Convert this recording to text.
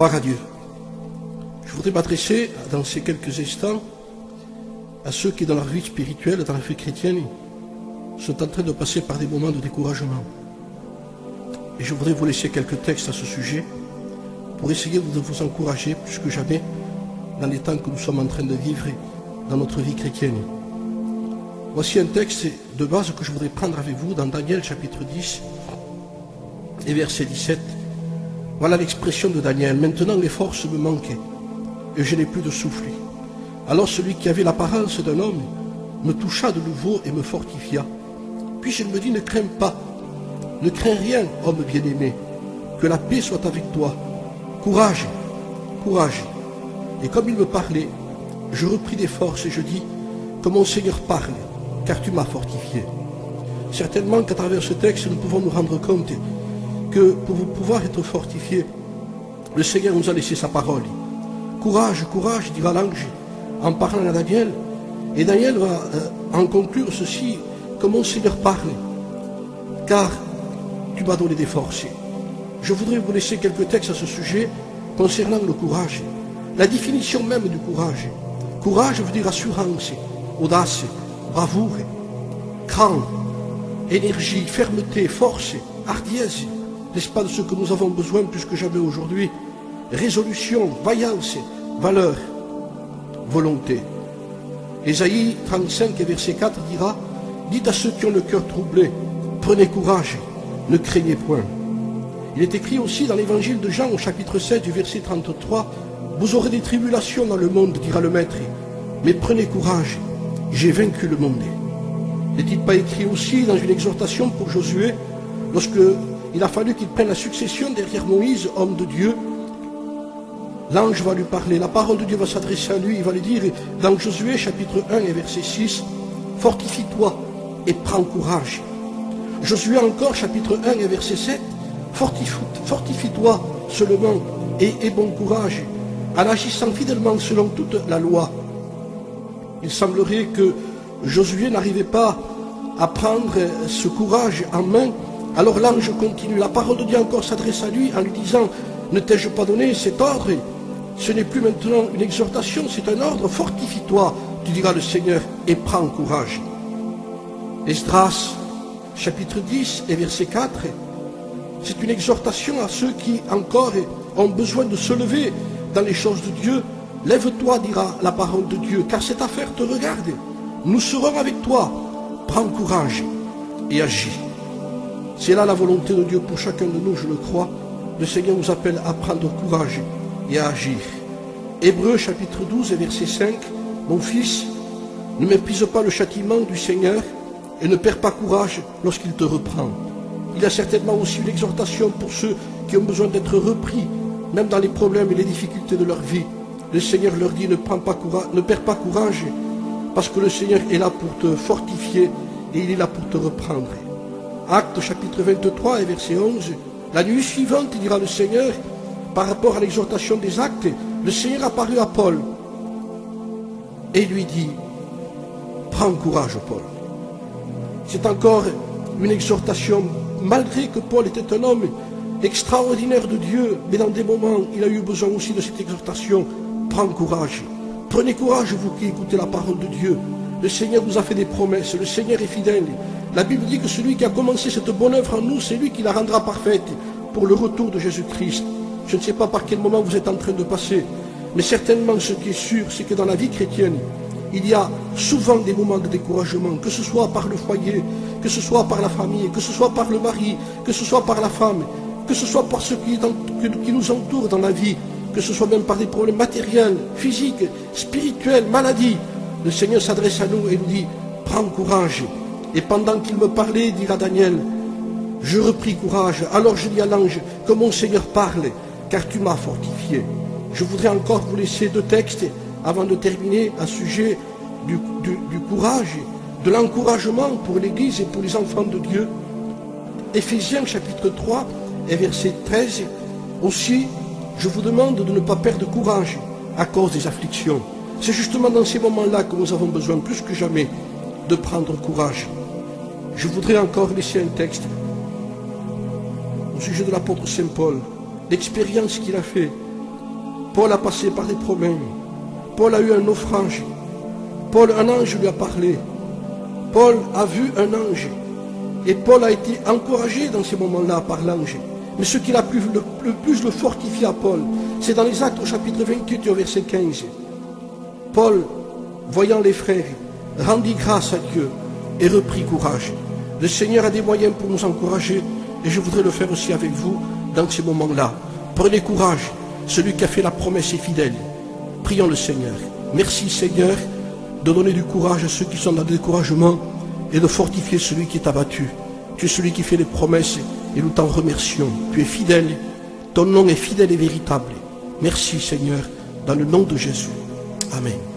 Gloire à Dieu. Je voudrais m'adresser dans ces quelques instants à ceux qui dans leur vie spirituelle, dans la vie chrétienne, sont en train de passer par des moments de découragement. Et je voudrais vous laisser quelques textes à ce sujet pour essayer de vous encourager plus que jamais dans les temps que nous sommes en train de vivre dans notre vie chrétienne. Voici un texte de base que je voudrais prendre avec vous dans Daniel chapitre 10 et verset 17. Voilà l'expression de Daniel. Maintenant les forces me manquaient et je n'ai plus de souffle. Alors celui qui avait l'apparence d'un homme me toucha de nouveau et me fortifia. Puis il me dit, ne crains pas, ne crains rien, homme bien-aimé, que la paix soit avec toi. Courage, courage. Et comme il me parlait, je repris des forces et je dis, que mon Seigneur parle, car tu m'as fortifié. Certainement qu'à travers ce texte, nous pouvons nous rendre compte que pour pouvoir être fortifiés, le Seigneur nous a laissé sa parole. Courage, courage, dira l'ange, en parlant à Daniel. Et Daniel va en conclure ceci, que mon Seigneur parle, car tu m'as donné des forces. Je voudrais vous laisser quelques textes à ce sujet concernant le courage. La définition même du courage. Courage veut dire assurance, audace, bravoure, cran, énergie, fermeté, force, hardiesse. N'est-ce pas de ce que nous avons besoin plus que jamais aujourd'hui? Résolution, vaillance, valeur, volonté. Ésaïe 35 et verset 4 dira, dites à ceux qui ont le cœur troublé, prenez courage, ne craignez point. Il est écrit aussi dans l'évangile de Jean au chapitre 16 du verset 33, vous aurez des tribulations dans le monde, dira le Maître, mais prenez courage, j'ai vaincu le monde. N'est-il pas écrit aussi dans une exhortation pour Josué, lorsque il a fallu qu'il prenne la succession derrière Moïse, homme de Dieu, l'ange va lui parler, la parole de Dieu va s'adresser à lui, il va lui dire dans Josué chapitre 1 et verset 6, fortifie-toi et prends courage. Josué encore chapitre 1 et verset 7, fortifie-toi seulement et aie bon courage, en agissant fidèlement selon toute la loi. Il semblerait que Josué n'arrivait pas à prendre ce courage en main, alors l'ange continue, la parole de Dieu encore s'adresse à lui en lui disant, ne t'ai-je pas donné cet ordre? Ce n'est plus maintenant une exhortation, c'est un ordre, fortifie-toi, tu diras le Seigneur, et prends courage. Esdras, chapitre 10 et verset 4, c'est une exhortation à ceux qui encore ont besoin de se lever dans les choses de Dieu. Lève-toi, dira la parole de Dieu, car cette affaire te regarde. Nous serons avec toi, prends courage et agis. C'est là la volonté de Dieu pour chacun de nous, je le crois. Le Seigneur nous appelle à prendre courage et à agir. Hébreux chapitre 12 et verset 5, mon fils, ne méprise pas le châtiment du Seigneur et ne perds pas courage lorsqu'il te reprend. Il y a certainement aussi une exhortation pour ceux qui ont besoin d'être repris, même dans les problèmes et les difficultés de leur vie. Le Seigneur leur dit, ne perds pas courage, parce que le Seigneur est là pour te fortifier et il est là pour te reprendre. Actes chapitre 23 et verset 11, la nuit suivante, dira le Seigneur, par rapport à l'exhortation des actes, le Seigneur apparut à Paul et lui dit, prends courage Paul. C'est encore une exhortation, malgré que Paul était un homme extraordinaire de Dieu, mais dans des moments, il a eu besoin aussi de cette exhortation, prends courage. Prenez courage, vous qui écoutez la parole de Dieu. Le Seigneur nous a fait des promesses, le Seigneur est fidèle. La Bible dit que celui qui a commencé cette bonne œuvre en nous, c'est lui qui la rendra parfaite pour le retour de Jésus-Christ. Je ne sais pas par quel moment vous êtes en train de passer, mais certainement ce qui est sûr, c'est que dans la vie chrétienne, il y a souvent des moments de découragement, que ce soit par le foyer, que ce soit par la famille, que ce soit par le mari, que ce soit par la femme, que ce soit par ceux qui nous entourent dans la vie, que ce soit même par des problèmes matériels, physiques, spirituels, maladies. Le Seigneur s'adresse à nous et nous dit, prends courage. Et pendant qu'il me parlait, dira Daniel, je repris courage. Alors je dis à l'ange, que mon Seigneur parle, car tu m'as fortifié. Je voudrais encore vous laisser deux textes avant de terminer à sujet du courage, de l'encouragement pour l'Église et pour les enfants de Dieu. Éphésiens chapitre 3 et verset 13, aussi, je vous demande de ne pas perdre courage à cause des afflictions. C'est justement dans ces moments-là que nous avons besoin plus que jamais de prendre courage. Je voudrais encore laisser un texte au sujet de l'apôtre Saint Paul, l'expérience qu'il a fait Paul a passé par des problèmes. Paul a eu un naufrage. Paul, un ange lui a parlé. Paul a vu un ange. Et Paul a été encouragé dans ces moments-là par l'ange. Mais ce qui a le plus le fortifié à Paul, c'est dans les Actes au chapitre 28 au verset 15. Paul, voyant les frères, rendit grâce à Dieu et reprit courage. Le Seigneur a des moyens pour nous encourager et je voudrais le faire aussi avec vous dans ces moments-là. Prenez courage, celui qui a fait la promesse est fidèle. Prions le Seigneur. Merci Seigneur de donner du courage à ceux qui sont dans le découragement et de fortifier celui qui est abattu. Tu es celui qui fait les promesses et nous t'en remercions. Tu es fidèle, ton nom est fidèle et véritable. Merci Seigneur, dans le nom de Jésus. Amen.